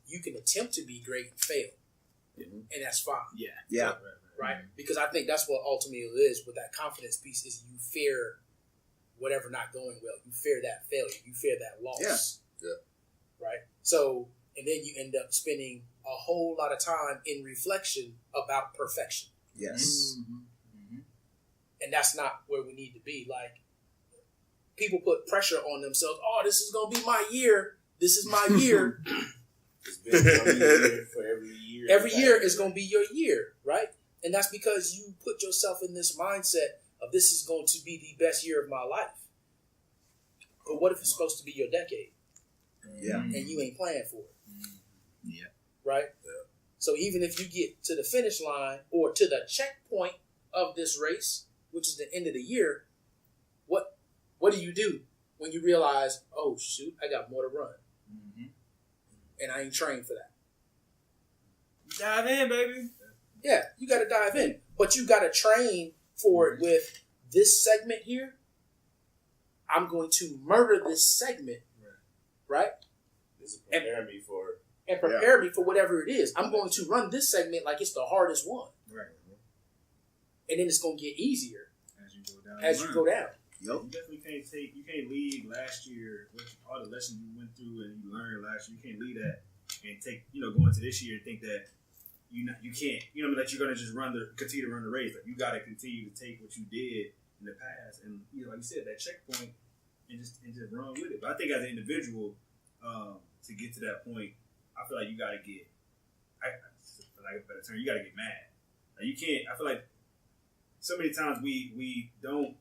Speaker 4: you can attempt to be great and fail, and that's fine.
Speaker 3: Yeah.
Speaker 4: Right? Because I think that's what ultimately it is with that confidence piece is you fear whatever not going well. You fear that failure. You fear that loss.
Speaker 5: Yeah.
Speaker 4: Right? So, and then you end up spending a whole lot of time in reflection about perfection.
Speaker 8: Yes.
Speaker 4: And that's not where we need to be. Like, people put pressure on themselves. Oh, this is going to be my year. This is my year.
Speaker 6: It's been one year for every year.
Speaker 4: Every year is going to be your year, right? And that's because you put yourself in this mindset of this is going to be the best year of my life. But what if it's supposed to be your decade?
Speaker 8: Yeah.
Speaker 4: And you ain't planning for it.
Speaker 3: Yeah.
Speaker 4: Right?
Speaker 5: Yeah.
Speaker 4: So even if you get to the finish line or to the checkpoint of this race, which is the end of the year, what do you do when you realize, oh, shoot, I got more to run? And I ain't trained for that.
Speaker 2: Dive in, baby.
Speaker 4: Yeah, you got to dive in. But you got to train for it with this segment here. I'm going to murder this segment, right?
Speaker 6: This is preparing me for it.
Speaker 4: And prepare me for whatever it is. I'm going to run this segment like it's the hardest one.
Speaker 2: Right.
Speaker 4: And then it's going to get easier
Speaker 2: As you go down.
Speaker 7: You definitely can't leave last year with all the lessons you went through and you learned last year. You can't leave that and go into this year and think that you can't, that you're gonna just continue to run the race. Like, you got to continue to take what you did in the past and, like you said, that checkpoint and just run with it. But I think as an individual, to get to that point, I feel like you got to get, for lack of a better term, you got to get mad. Like, you can't. I feel like so many times we don't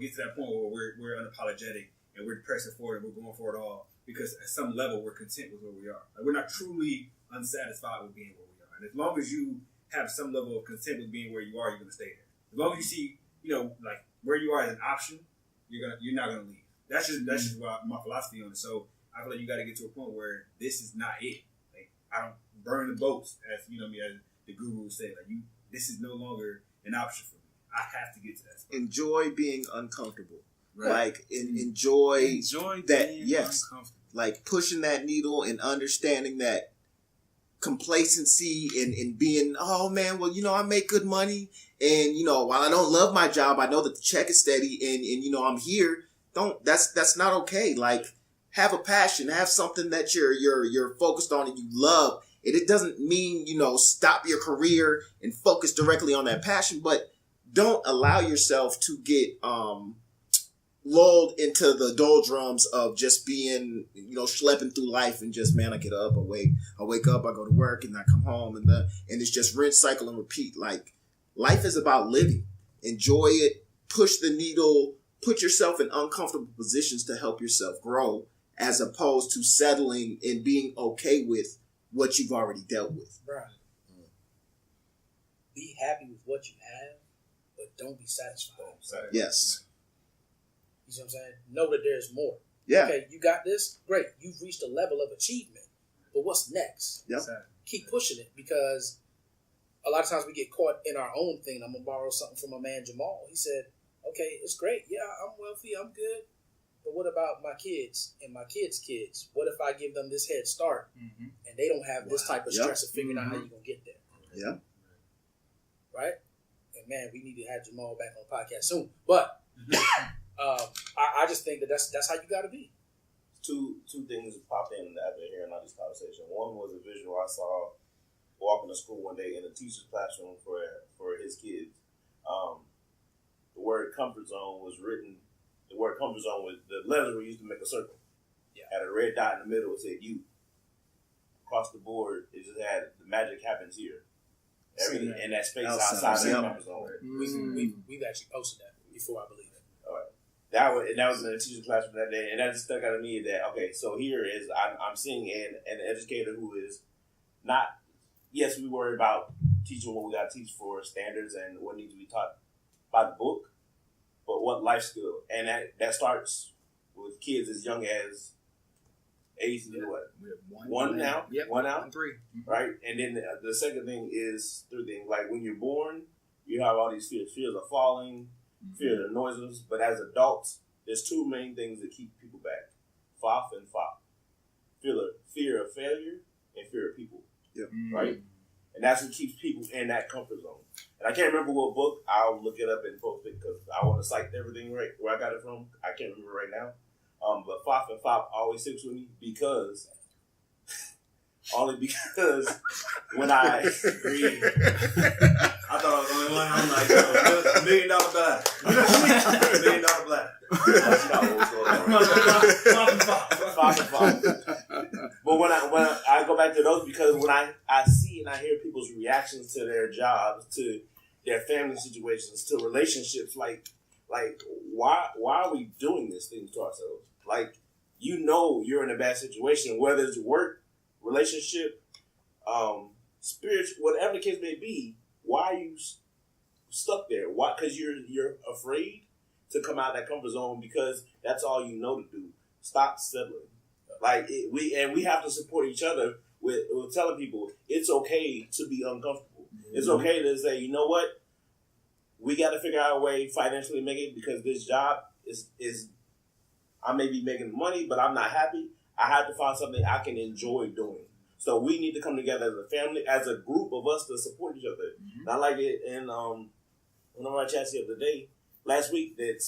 Speaker 7: get to that point where we're unapologetic and we're pressing forward and we're going for it all because at some level we're content with where we are. Like, we're not truly unsatisfied with being where we are. And as long as you have some level of content with being where you are, you're going to stay there. As long as you see, like where you are as an option, you're not going to leave. That's just my philosophy on it. So I feel like you got to get to a point where this is not it. Like, I don't burn the boats, as as the guru would say. Like, this is no longer an option for me. I have to get to that spot.
Speaker 8: Enjoy being uncomfortable.
Speaker 5: Right.
Speaker 8: Like, enjoy that.
Speaker 2: Being
Speaker 8: Yes.
Speaker 2: uncomfortable.
Speaker 8: Like, pushing that needle and understanding that complacency and being, oh man, well, I make good money. And, while I don't love my job, I know that the check is steady and I'm here. That's not okay. Like, have a passion, have something that you're focused on and you love. And it doesn't mean, stop your career and focus directly on that passion, but don't allow yourself to get lulled into the doldrums of just being, schlepping through life and just, man, I get up, I wake up, I go to work, and I come home, and it's just rinse, cycle, and repeat. Like, life is about living. Enjoy it. Push the needle. Put yourself in uncomfortable positions to help yourself grow, as opposed to settling and being okay with what you've already dealt with.
Speaker 4: Right. Be happy with what you have, but don't be satisfied.
Speaker 8: Yes.
Speaker 4: You see what I'm saying? Know that there's more.
Speaker 8: Yeah.
Speaker 4: Okay, you got this? Great. You've reached a level of achievement. But what's next?
Speaker 8: Yep.
Speaker 4: Keep pushing it, because a lot of times we get caught in our own thing. I'm going to borrow something from my man Jamal. He said, okay, it's great. Yeah, I'm wealthy. I'm good. But what about my kids and my kids' kids? What if I give them this head start and they don't have this type of stress of figuring out how you're going to get there?
Speaker 8: Yeah.
Speaker 4: Right? And man, we need to have Jamal back on the podcast soon. But I just think that's how you got to be.
Speaker 6: Two things popped in after hearing all this conversation. One was a visual I saw walking to school one day in a teacher's classroom for his kids. The word comfort zone was written. The word comfort zone was, the letters were used to make a circle.
Speaker 4: Yeah.
Speaker 6: Had a red dot in the middle. It said you. Across the board, it just had the magic happens here. Everything in that space outside the comfort zone.
Speaker 4: We've actually posted that before, I believe it.
Speaker 6: All right. That was in the teacher's classroom that day, and that just stuck out to me. That okay, so here is I'm seeing an educator who is not. Yes, we worry about teaching what we got to teach for standards and what needs to be taught by the book, but what life skill, and that starts with kids as young as age what? One now?
Speaker 3: Yep.
Speaker 6: 1 out?
Speaker 3: 3.
Speaker 6: Right? And then the second thing is 3 things. Like when you're born, you have all these fears. Fears of falling, fear of noises. But as adults, there's 2 main things that keep people back. FOF and FOP. Fear of failure and fear of people.
Speaker 8: Yep.
Speaker 6: Right? And that's what keeps people in that comfort zone. And I can't remember what book. I'll look it up and post it because I want to cite everything right where I got it from. I can't remember right now. But FOF and FOP always sticks with me because only because when I read,
Speaker 7: I thought I was the only one. I'm like, $1 million bladder. $1 million bladder.
Speaker 6: That's not what's going on. But when I go back to those, because when I see and I hear people's reactions to their jobs, to their family situations, to relationships, like why are we doing this thing to ourselves? Like, you're in a bad situation, whether it's work, relationship, spiritual, whatever the case may be. Why are you stuck there? Why? Because you're afraid to come out of that comfort zone because that's all you know to do. Stop settling. Like we have to support each other with telling people it's okay to be uncomfortable. Mm-hmm. It's okay to say, you know what, we got to figure out a way financially to make it because this job is I may be making money, but I'm not happy. I have to find something I can enjoy doing. So we need to come together as a family, as a group of us to support each other. Mm-hmm. And I like it in one of our chats the other day, last week, that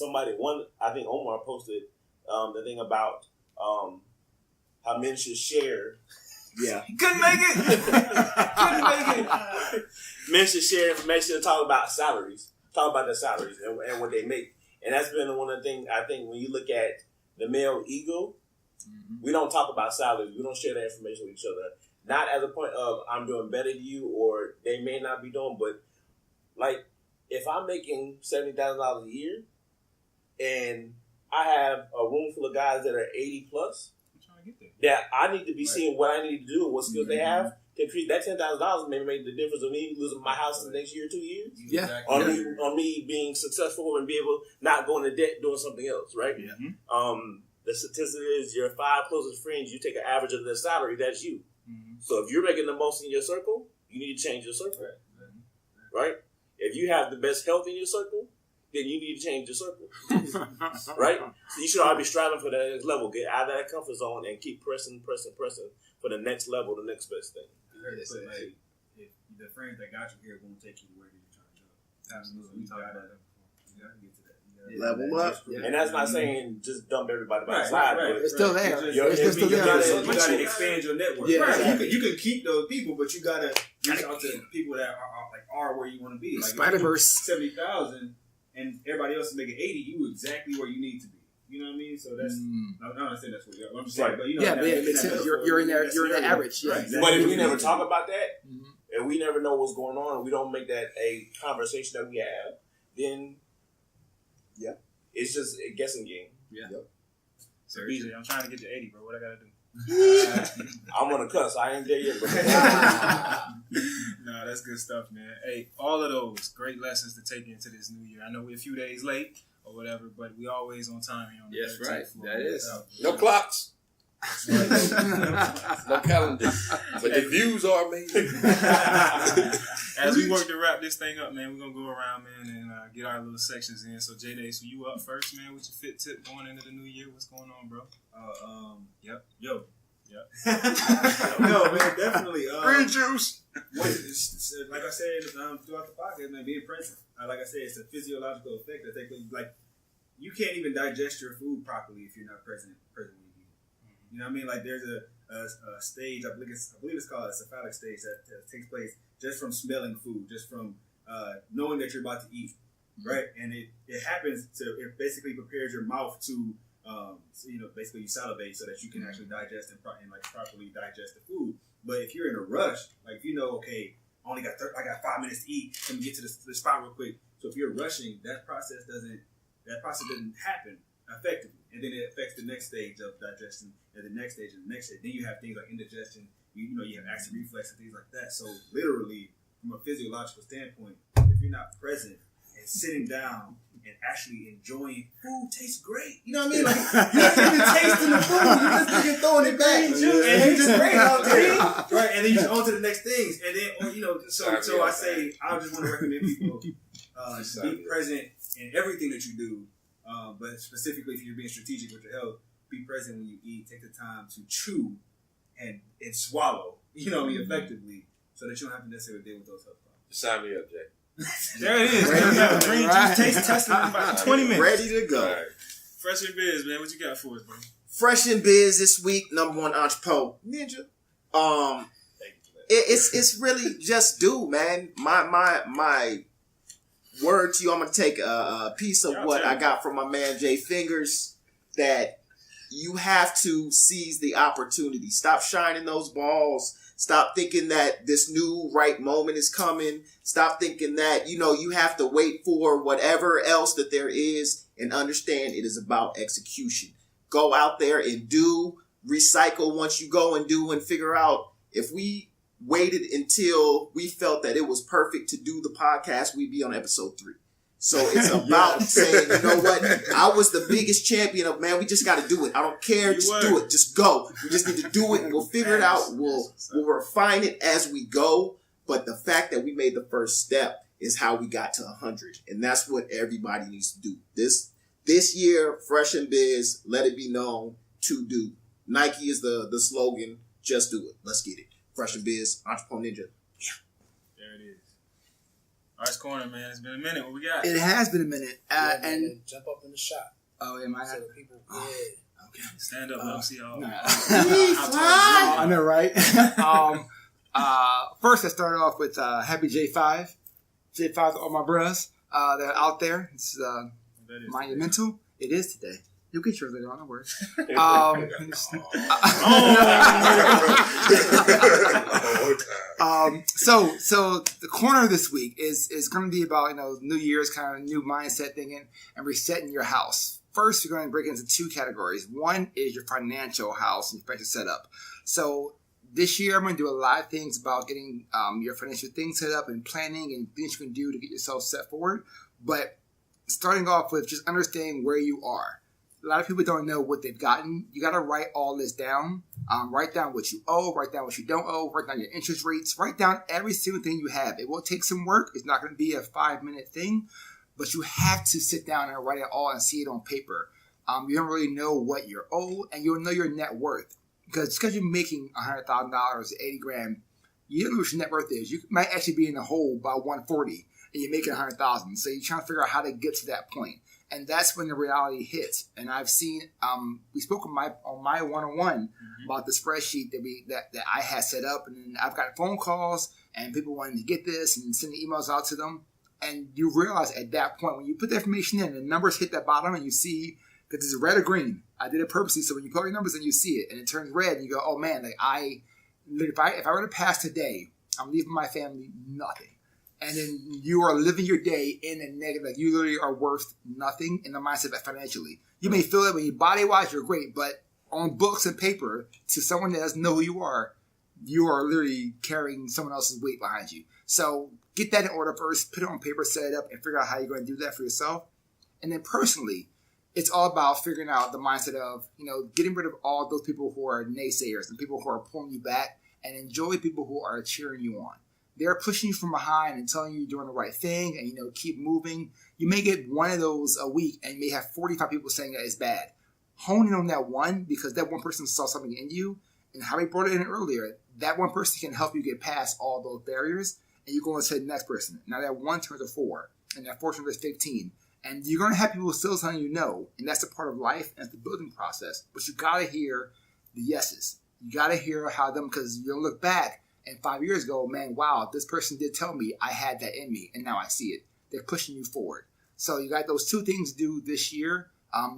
Speaker 6: I think Omar posted the thing about how men should share.
Speaker 8: Yeah.
Speaker 2: Couldn't make it.
Speaker 6: Men should share information and talk about salaries. Talk about their salaries and what they make. And that's been one of the things, I think, when you look at the male ego, we don't talk about salaries. We don't share that information with each other. Not as a point of I'm doing better than you or they may not be doing, but like if I'm making $70,000 a year and I have a room full of guys that are 80 plus, that I need to be seeing what I need to do and what skills they have to increase that $10,000 may make the difference of me losing my house in the next year or 2 years.
Speaker 3: Yeah.
Speaker 6: On me being successful and be able not going to debt doing something else, right?
Speaker 3: Yeah.
Speaker 6: The statistic is your 5 closest friends, you take an average of their salary, that's you. Mm-hmm. So if you're making the most in your circle, you need to change your circle. Right? If you have the best health in your circle, then you need to change your circle. Right? So you should always be striving for that next level. Get out of that comfort zone and keep pressing for the next level, the next best thing.
Speaker 7: If the friends that got you here won't take you to where you're trying to go. Absolutely. You gotta get to that.
Speaker 8: Level up.
Speaker 6: And that's not saying just dump everybody by the side.
Speaker 7: Right.
Speaker 3: It's still there.
Speaker 7: It's still there. You
Speaker 6: But
Speaker 7: gotta expand your network.
Speaker 3: Yeah,
Speaker 7: right.
Speaker 3: exactly.
Speaker 7: You can keep those people, but you gotta reach out to people that are where you want to be. Like
Speaker 3: Spider-Verse.
Speaker 7: 70,000 and everybody else is making 80. You exactly where you need to be. You know what I mean? So that's I'm not saying that's what you're. I'm just
Speaker 6: Right.
Speaker 7: saying, but you know,
Speaker 3: Yeah, but it makes sense. You're in there. You're in the average. Yeah.
Speaker 7: Right, exactly.
Speaker 6: But if we never talk about that,
Speaker 3: Mhm.
Speaker 6: and we never know what's going on, and we don't make that a conversation that we have, then it's just a guessing game.
Speaker 2: So BJ, I'm trying to get to 80, bro. What I gotta do?
Speaker 6: I'm gonna cuss. I ain't there yet, bro.
Speaker 2: No, that's good stuff, man. Hey, all of those great lessons to take into this new year. I know we're a few days late or whatever, but we always on time here on the
Speaker 3: Yes,
Speaker 2: 13th
Speaker 3: right.
Speaker 2: floor.
Speaker 3: That is.
Speaker 9: No clocks. No calendar. But the views are amazing.
Speaker 2: As we work to wrap this thing up, man, we're gonna go around, man, and get our little sections in. So J-Day, so you up first, man, with your fit tip going into the new year. What's going on, bro?
Speaker 7: Yep.
Speaker 2: Yep.
Speaker 7: No, man, definitely.
Speaker 9: Green juice.
Speaker 7: It's, like I said throughout the podcast, man, being present. Like I said, it's a physiological effect that like you can't even digest your food properly if you're not present when you eat. You know what I mean? Like there's a stage, I believe it's called a cephalic stage that takes place just from smelling food, just from knowing that you're about to eat, right? And it happens it basically prepares your mouth to basically you salivate so that you can actually digest and properly digest the food. But if you're in a rush, like if you know, okay, I got 5 minutes to eat, let me get to the spot real quick. So if you're rushing, that process doesn't happen effectively, and then it affects the next stage of digestion, and the next stage, and the next stage. Then you have things like indigestion. You have acid reflux and things like that. So literally, from a physiological standpoint, if you're not present and sitting down and actually enjoying food, tastes great. You know what I mean? Like you're not even tasting the food, you're just throwing it back, and you just great out there, right? And then you just on to the next things, and then So I say I just want to recommend people just be present in everything that you do, but specifically if you're being strategic with your health, be present when you eat. Take the time to chew and swallow. You know what I mean, effectively, so that you don't have to necessarily deal with those health problems.
Speaker 9: Sign me up, Jay.
Speaker 2: There it is. Man. Green juice taste testing in about 20 minutes.
Speaker 8: Ready to go.
Speaker 9: Right.
Speaker 2: Fresh and Biz, man. What you got for us, bro?
Speaker 8: Fresh in Biz this week, number one entrepreneur ninja. It's really just do, man. My word to you, I'm gonna take a piece of what I got from my man Jay Fingers, that you have to seize the opportunity. Stop shining those balls. Stop thinking that this new right moment is coming. Stop thinking that, you have to wait for whatever else that there is, and understand it is about execution. Go out there and do, recycle once you go and do, and figure out if we waited until we felt that it was perfect to do the podcast, we'd be on episode 3. So it's about saying, you know what? I was the biggest champion of, man, we just got to do it. I don't care. Just do it. Just go. We just need to do it, and we'll figure it out. We'll refine it as we go. But the fact that we made the first step is how we got to 100. And that's what everybody needs to do. This year, Fresh and Biz, let it be known to do. Nike is the slogan. Just do it. Let's get it. Fresh and Biz, Entrepreneur Ninja.
Speaker 2: There it is. Arts Corner, man. It's been a minute. What we got?
Speaker 3: It has been a minute.
Speaker 4: And jump up in the shot.
Speaker 3: Oh, am I?
Speaker 4: So the people,
Speaker 3: Okay.
Speaker 2: Stand up. Let them see all.
Speaker 3: I know, right? First, I started off with Happy J5. J5 to all my bros that are out there. It's monumental. It is today. You'll get yours later on, no worries. So the corner this week is going to be about, New Year's kind of new mindset thinking and resetting your house. First, we're going to break it into 2 categories. One is your financial house and your financial setup. So this year, I'm going to do a lot of things about getting your financial things set up and planning and things you can do to get yourself set forward. But starting off with just understanding where you are. A lot of people don't know what they've gotten. You got to write all this down. Write down what you owe. Write down what you don't owe. Write down your interest rates. Write down every single thing you have. It will take some work. It's not going to be a 5-minute thing. But you have to sit down and write it all and see it on paper. You don't really know what you're owed, and you'll know your net worth. Because you're making $100,000, $80,000, you don't know what your net worth is. You might actually be in the hole by 140, and you're making $100,000. So you're trying to figure out how to get to that point. And that's when the reality hits. And I've seen, we spoke on my one-on-one about the spreadsheet that I had set up. And then I've got phone calls and people wanting to get this and sending emails out to them. And you realize at that point, when you put the information in, the numbers hit that bottom and you see because it's red or green. I did it purposely, so when you put your numbers in, you see it, and it turns red, and you go, oh man, like if I were to pass today, I'm leaving my family nothing. And then you are living your day in a negative, like you literally are worth nothing in the mindset that financially. You may feel it when you body-wise, you're great, but on books and paper, to someone that doesn't know who you are literally carrying someone else's weight behind you. So get that in order first, put it on paper, set it up, and figure out how you're going to do that for yourself. And then personally, it's all about figuring out the mindset of, getting rid of all those people who are naysayers and people who are pulling you back, and enjoy people who are cheering you on. They're pushing you from behind and telling you you're doing the right thing and, keep moving. You may get one of those a week and you may have 45 people saying that it's bad. Hone in on that one, because that one person saw something in you, and how we brought it in earlier, that one person can help you get past all those barriers, and you go on to the next person. Now that 1 turns to 4, and that 4 turns to 15. And you're going to have people still telling you no, and that's a part of life and the building process. But you got to hear the yeses. You got to hear how them, because you'll look back and 5 years ago, man, wow, this person did tell me I had that in me, and now I see it. They're pushing you forward. So you got those 2 things to do this year,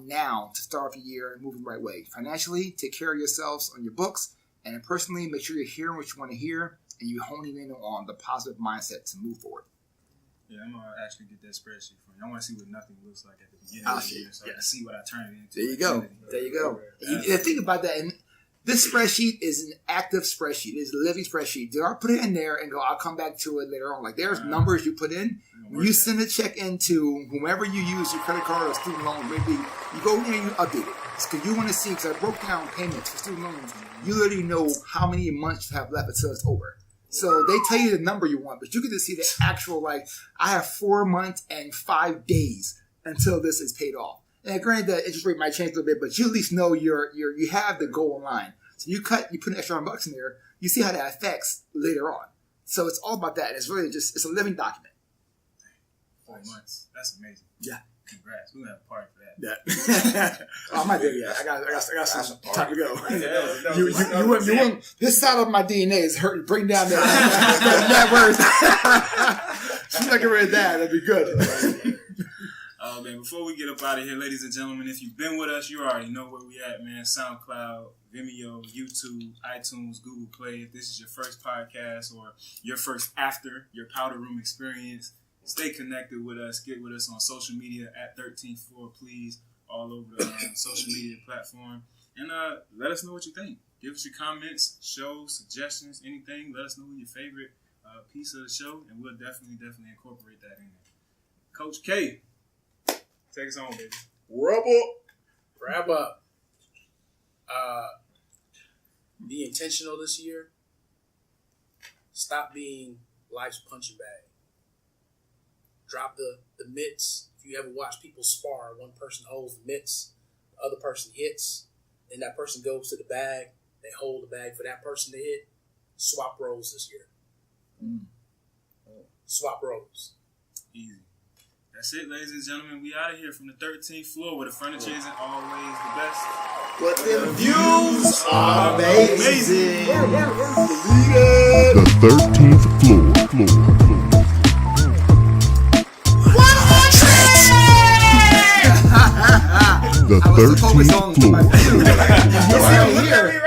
Speaker 3: now to start off the year and moving the right way. Financially, take care of yourselves on your books, and then personally, make sure you're hearing what you want to hear, and you're honing in on the positive mindset to move forward.
Speaker 2: Yeah, I'm going to actually get that spreadsheet for you. I want to see what nothing looks like at the beginning of the year, so I can see what I turn it into.
Speaker 3: There you go. There you go. And think about that. And this spreadsheet is an active spreadsheet. It's a living spreadsheet. Do I put it in there and go, I'll come back to it later on? Like, there's numbers you put in. When you send a check into whomever you use, your credit card or student loan, maybe you go in and you update it. It's because you want to see, because I broke down payments for student loans. You literally know how many months you have left until it's over. So they tell you the number you want, but you get to see the actual, like, I have 4 months and 5 days until this is paid off. And granted, the interest rate might change a little bit, but you at least know you have the goal in line. So you put an extra $100 in there, you see how that affects later on. So it's all about that. It's really it's a living document.
Speaker 2: 4 months. That's amazing.
Speaker 3: Yeah.
Speaker 2: Congrats. We're going to have a party for that.
Speaker 3: Yeah. I'm not there yet. I got some time to go. You wouldn't, this side of my DNA is hurting. Bring down that word. She's not getting rid of that. That'd be good.
Speaker 2: Man, before we get up out of here, ladies and gentlemen, if you've been with us, you already know where we at, man. SoundCloud, Vimeo, YouTube, iTunes, Google Play. If this is your first podcast or your first after your powder room experience, stay connected with us. Get with us on social media at 13th Floor, please, all over the social media platform. And let us know what you think. Give us your comments, shows, suggestions, anything. Let us know your favorite piece of the show, and we'll definitely incorporate that in there. Coach K, take us on, baby.
Speaker 4: Wrap up. Be intentional this year. Stop being life's punching bag. Drop the mitts. If you ever watch people spar, one person holds the mitts, the other person hits, then that person goes to the bag. They hold the bag for that person to hit. Swap roles this year. Swap roles.
Speaker 2: Easy. That's it, ladies and gentlemen. We out of here from the 13th floor, where the furniture isn't always the best.
Speaker 8: But the views are amazing.
Speaker 1: The 13th floor. The 13th floor.
Speaker 3: You see, I'm here.